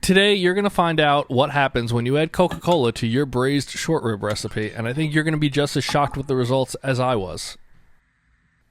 Today, you're going to find out what happens when you add Coca-Cola to your braised short rib recipe, and I think you're going to be just as shocked with the results as I was.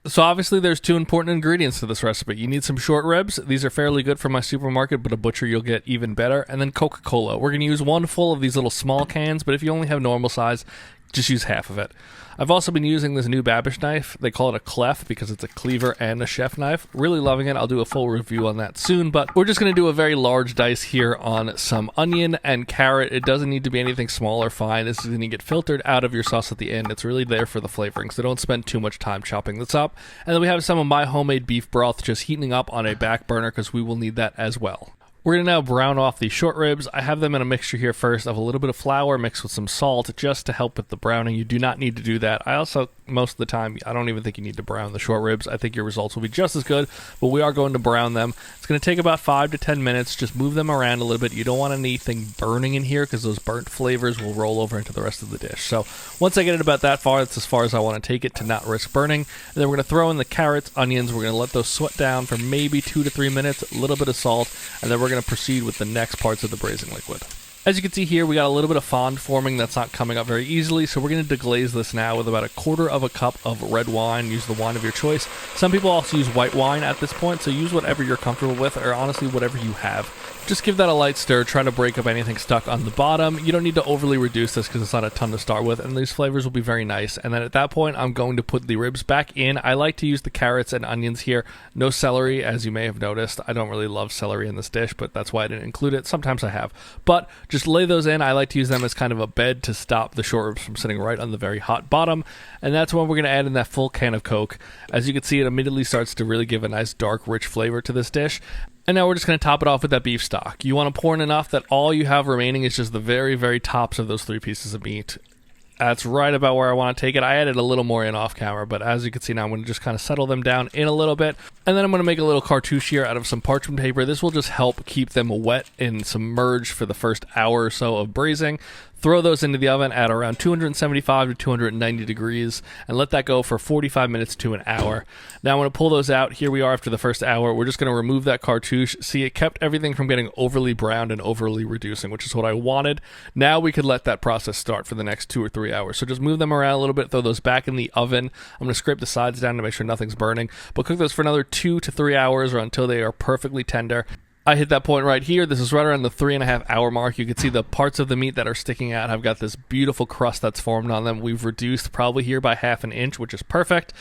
So obviously there's two important ingredients to this recipe. You need some short ribs. These are fairly good from my supermarket, but a butcher you'll get even better. And then Coca-Cola. We're going to use one full of these little small cans, but if you only have normal size, just use half of it. I've also been using this new Babish knife. They call it a clef because it's a cleaver and a chef knife. Really loving it. I'll do a full review on that soon, but we're just going to do a very large dice here on some onion and carrot. It doesn't need to be anything small or fine. This is going to get filtered out of your sauce at the end. It's really there for the flavoring, so don't spend too much time chopping this up. And then we have some of my homemade beef broth just heating up on a back burner because we will need that as well. We're going to now brown off the short ribs. I have them in a mixture here first of a little bit of flour mixed with some salt just to help with the browning. You do not need to do that. I also, most of the time, I don't even think you need to brown the short ribs. I think your results will be just as good, but we are going to brown them. It's going to take about 5 to 10 minutes. Just move them around a little bit. You don't want anything burning in here because those burnt flavors will roll over into the rest of the dish. So once I get it about that far, that's as far as I want to take it to not risk burning. And then we're going to throw in the carrots, onions. We're going to let those sweat down for maybe 2 to 3 minutes, a little bit of salt, and then we're going to proceed with the next parts of the braising liquid. As you can see here, we got a little bit of fond forming that's not coming up very easily, so we're going to deglaze this now with about 1/4 of a cup of red wine. Use the wine of your choice. Some people also use white wine at this point, so use whatever you're comfortable with, or honestly, whatever you have. Just give that a light stir, try to break up anything stuck on the bottom. You don't need to overly reduce this because it's not a ton to start with, and these flavors will be very nice. And then at that point, I'm going to put the ribs back in. I like to use the carrots and onions here. No celery, as you may have noticed. I don't really love celery in this dish, but that's why I didn't include it. Sometimes I have. But just lay those in. I like to use them as kind of a bed to stop the short ribs from sitting right on the very hot bottom. And that's when we're going to add in that full can of Coke. As you can see, it immediately starts to really give a nice dark, rich flavor to this dish. And now we're just going to top it off with that beef stock. You want to pour in enough that all you have remaining is just the very, very tops of those 3 pieces of meat. That's right about where I want to take it. I added a little more in off camera, but as you can see now, I'm going to just kind of settle them down in a little bit. And then I'm going to make a little cartouche here out of some parchment paper. This will just help keep them wet and submerged for the first hour or so of braising. Throw those into the oven at around 275 to 290 degrees and let that go for 45 minutes to an hour. Now I'm going to pull those out. Here we are after the first hour. We're just going to remove that cartouche. See, it kept everything from getting overly browned and overly reducing, which is what I wanted. Now we could let that process start for the next 2 or 3 hours. So just move them around a little bit, throw those back in the oven. I'm going to scrape the sides down to make sure nothing's burning, but cook those for another 2 to 3 hours or until they are perfectly tender. I hit that point right here. This is right around the 3.5 hour mark. You can see the parts of the meat that are sticking out have got this beautiful crust that's formed on them. We've reduced probably here by 1/2 inch, which is perfect.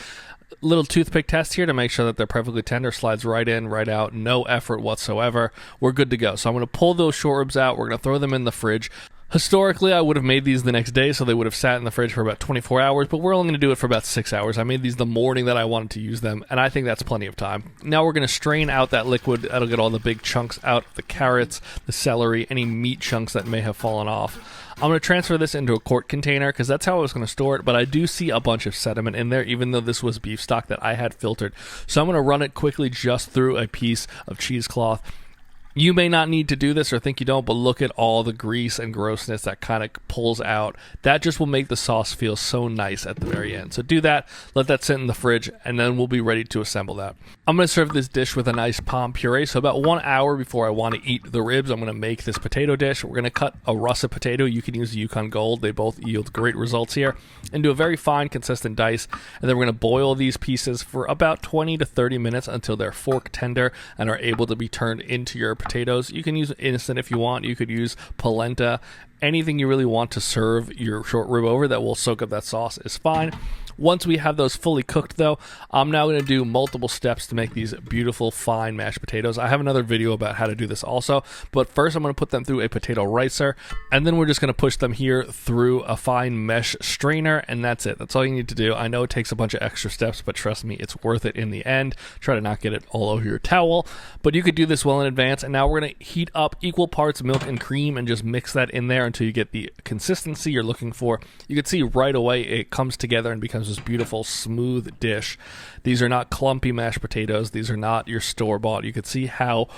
Little toothpick test here to make sure that they're perfectly tender. Slides right in, right out, no effort whatsoever. We're good to go. So I'm going to pull those short ribs out. We're going to throw them in the fridge. Historically, I would have made these the next day, so they would have sat in the fridge for about 24 hours, but we're only going to do it for about 6 hours. I made these the morning that I wanted to use them, and I think that's plenty of time. Now we're going to strain out that liquid. That'll get all the big chunks out of the carrots, the celery, any meat chunks that may have fallen off. I'm going to transfer this into a quart container because that's how I was going to store it, but I do see a bunch of sediment in there, even though this was beef stock that I had filtered. So I'm going to run it quickly just through a piece of cheesecloth. You may not need to do this or think you don't, but look at all the grease and grossness that kind of pulls out. That just will make the sauce feel so nice at the very end. So do that, let that sit in the fridge, and then we'll be ready to assemble that. I'm going to serve this dish with a nice palm puree. So about 1 hour before I want to eat the ribs, I'm going to make this potato dish. We're going to cut a russet potato. You can use the Yukon Gold. They both yield great results here. Into a very fine, consistent dice. And then we're going to boil these pieces for about 20 to 30 minutes until they're fork tender and are able to be turned into your potatoes. You can use instant if you want. You could use polenta. Anything you really want to serve your short rib over that will soak up that sauce is fine. Once we have those fully cooked, though, I'm now going to do multiple steps to make these beautiful, fine mashed potatoes. I have another video about how to do this also, but first I'm going to put them through a potato ricer, and then we're just going to push them here through a fine mesh strainer, and that's it. That's all you need to do. I know it takes a bunch of extra steps, but trust me, it's worth it in the end. Try to not get it all over your towel, but you could do this well in advance, and now we're going to heat up equal parts milk and cream and just mix that in there until you get the consistency you're looking for. You can see right away it comes together and becomes this beautiful smooth dish. These are not clumpy mashed potatoes. These are not your store-bought. You can see how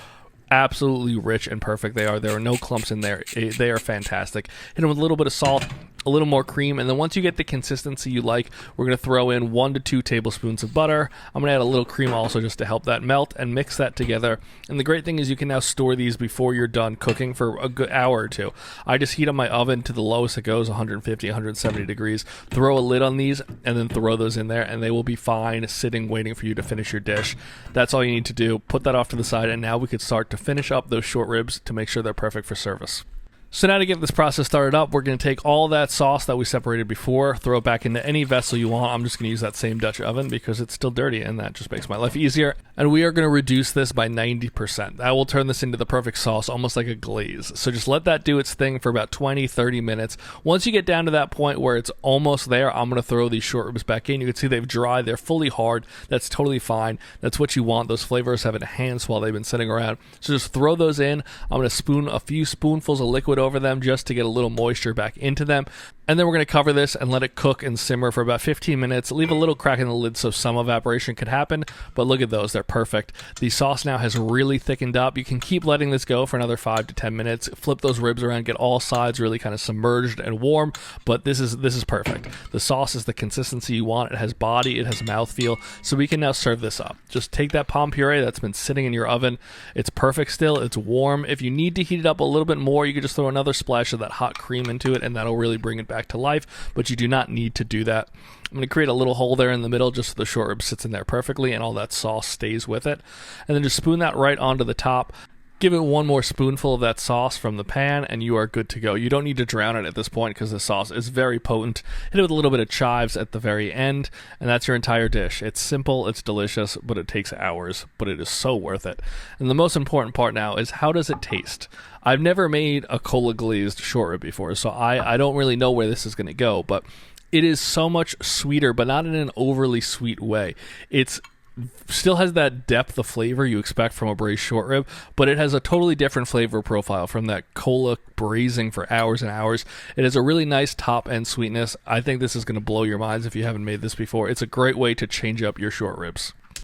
absolutely rich and perfect they are. There are no clumps in there. They are fantastic. Hit them with a little bit of salt. a little more cream, and then once you get the consistency you like, we're going to throw in 1 to 2 tablespoons of butter. I'm going to add a little cream also just to help that melt, and mix that together. And the great thing is you can now store these before you're done cooking for a good hour or two. I just heat up my oven to the lowest it goes, 150, 170 degrees, throw a lid on these, and then throw those in there, and they will be fine sitting waiting for you to finish your dish. That's all you need to do. Put that off to the side, and now we could start to finish up those short ribs to make sure they're perfect for service. So now to get this process started up, we're going to take all that sauce that we separated before, throw it back into any vessel you want. I'm just going to use that same Dutch oven because it's still dirty, and that just makes my life easier. And we are going to reduce this by 90%. That will turn this into the perfect sauce, almost like a glaze. So just let that do its thing for about 20, 30 minutes. Once you get down to that point where it's almost there, I'm going to throw these short ribs back in. You can see they've dried. They're fully hard. That's totally fine. That's what you want. Those flavors have enhanced while they've been sitting around. So just throw those in. I'm going to spoon a few spoonfuls of liquid over them just to get a little moisture back into them. And then we're going to cover this and let it cook and simmer for about 15 minutes. Leave a little crack in the lid so some evaporation could happen. But look at those. They're perfect. The sauce now has really thickened up. You can keep letting this go for another 5 to 10 minutes. Flip those ribs around, get all sides really kind of submerged and warm. But this is perfect. The sauce is the consistency you want. It has body. It has mouthfeel. So we can now serve this up. Just take that palm puree that's been sitting in your oven. It's perfect still. It's warm. If you need to heat it up a little bit more, you could just throw another splash of that hot cream into it, and that'll really bring it back to life, but you do not need to do that. I'm going to create a little hole there in the middle just so the short rib sits in there perfectly and all that sauce stays with it. And then just spoon that right onto the top. Give it one more spoonful of that sauce from the pan, and you are good to go. You don't need to drown it at this point because the sauce is very potent. Hit it with a little bit of chives at the very end, and that's your entire dish. It's simple, it's delicious, but it takes hours, but it is so worth it. And the most important part now is, how does it taste? I've never made a cola glazed short rib before, so I don't really know where this is going to go, but it is so much sweeter, but not in an overly sweet way. It's still has that depth of flavor you expect from a braised short rib, but it has a totally different flavor profile from that cola braising for hours and hours. It has a really nice top end sweetness. I think this is going to blow your minds if you haven't made this before. It's a great way to change up your short ribs.